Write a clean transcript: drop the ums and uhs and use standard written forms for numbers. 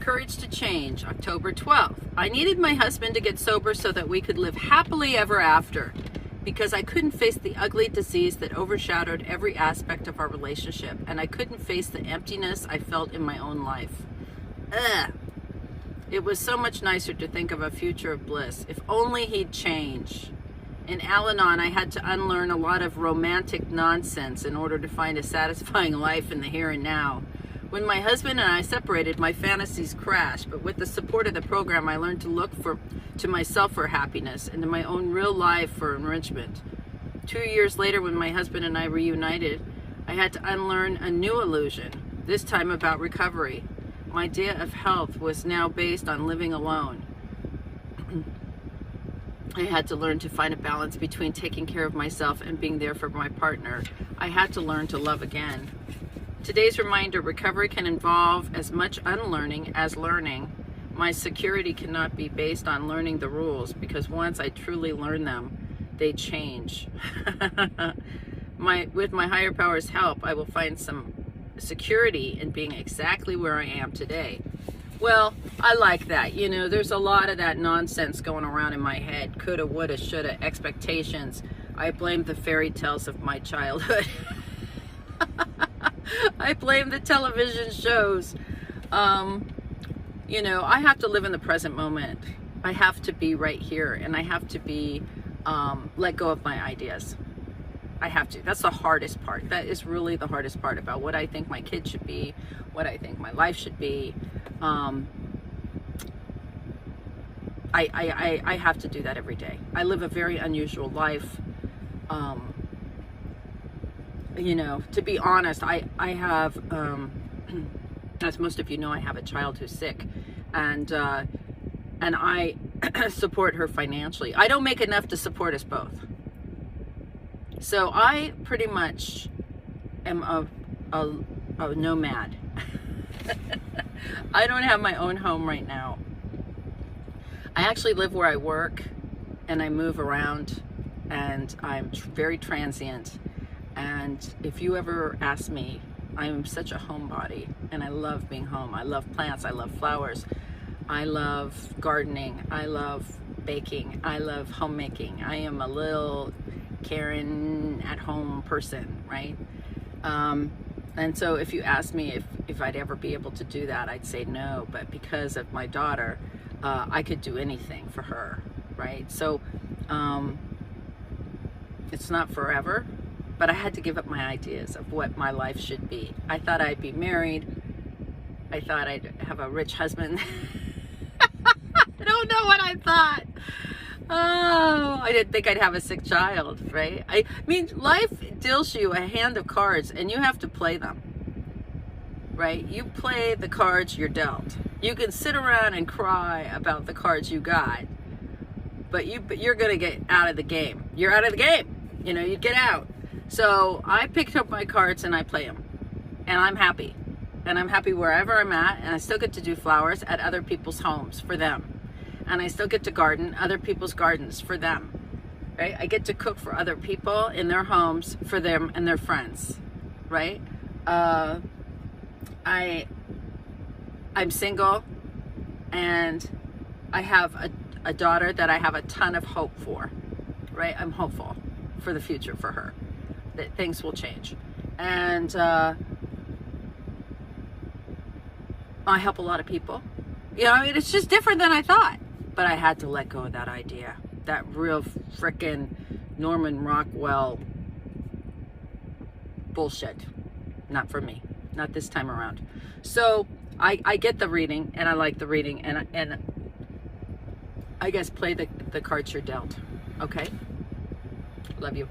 Courage to Change, October 12th. I needed my husband to get sober so that we could live happily ever after, because I couldn't face the ugly disease that overshadowed every aspect of our relationship, and I couldn't face the emptiness I felt in my own life. Ugh. It was so much nicer to think of a future of bliss. If only he'd change. In Al-Anon, I had to unlearn a lot of romantic nonsense in order to find a satisfying life in the here and now. When my husband and I separated, my fantasies crashed, but with the support of the program, I learned to look to myself for happiness and to my own real life for enrichment. 2 years later, when my husband and I reunited, I had to unlearn a new illusion, this time about recovery. My idea of health was now based on living alone. I had to learn to find a balance between taking care of myself and being there for my partner. I had to learn to love again. Today's reminder: recovery can involve as much unlearning as learning. My security cannot be based on learning the rules, because once I truly learn them, they change. With my higher power's help, I will find some security in being exactly where I am today. Well, I like that. You know, there's a lot of that nonsense going around in my head. Coulda, woulda, shoulda, expectations. I blame the fairy tales of my childhood. I blame the television shows. You know, I have to live in the present moment. I have to be right here, and I have to be let go of my ideas. I have to. That's the hardest part. That is really the hardest part about what I think my kids should be, what I think my life should be. I have to do that every day. I live a very unusual life. You know, to be honest, I have, as most of you know, I have a child who's sick, and I support her financially. I don't make enough to support us both. So I pretty much am a nomad. I don't have my own home right now. I actually live where I work, and I move around, and I'm very transient. And if you ever ask me, I'm such a homebody, and I love being home. I love plants, I love flowers, I love gardening, I love baking, I love homemaking. I am a little Karen at home person, right? And so if you ask me if I'd ever be able to do that, I'd say no. But because of my daughter, I could do anything for her, right? So it's not forever, but I had to give up my ideas of what my life should be. I thought I'd be married. I thought I'd have a rich husband. I don't know what I thought. Oh, I didn't think I'd have a sick child, right? I mean, life deals you a hand of cards, and you have to play them, right? You play the cards you're dealt. You can sit around and cry about the cards you got, but you're going to get out of the game. You're out of the game. You know, you get out. So I picked up my cards and I play them, and I'm happy. And I'm happy wherever I'm at, and I still get to do flowers at other people's homes for them. And I still get to garden other people's gardens for them, right? I get to cook for other people in their homes for them and their friends, right? I'm single, and I have a daughter that I have a ton of hope for, right? I'm hopeful for the future for her, that things will change. And I help a lot of people. You know, I mean, it's just different than I thought. But I had to let go of that idea. That real frickin' Norman Rockwell bullshit. Not for me. Not this time around. So I get the reading, and I like the reading, and I guess play the cards you're dealt. Okay? Love you.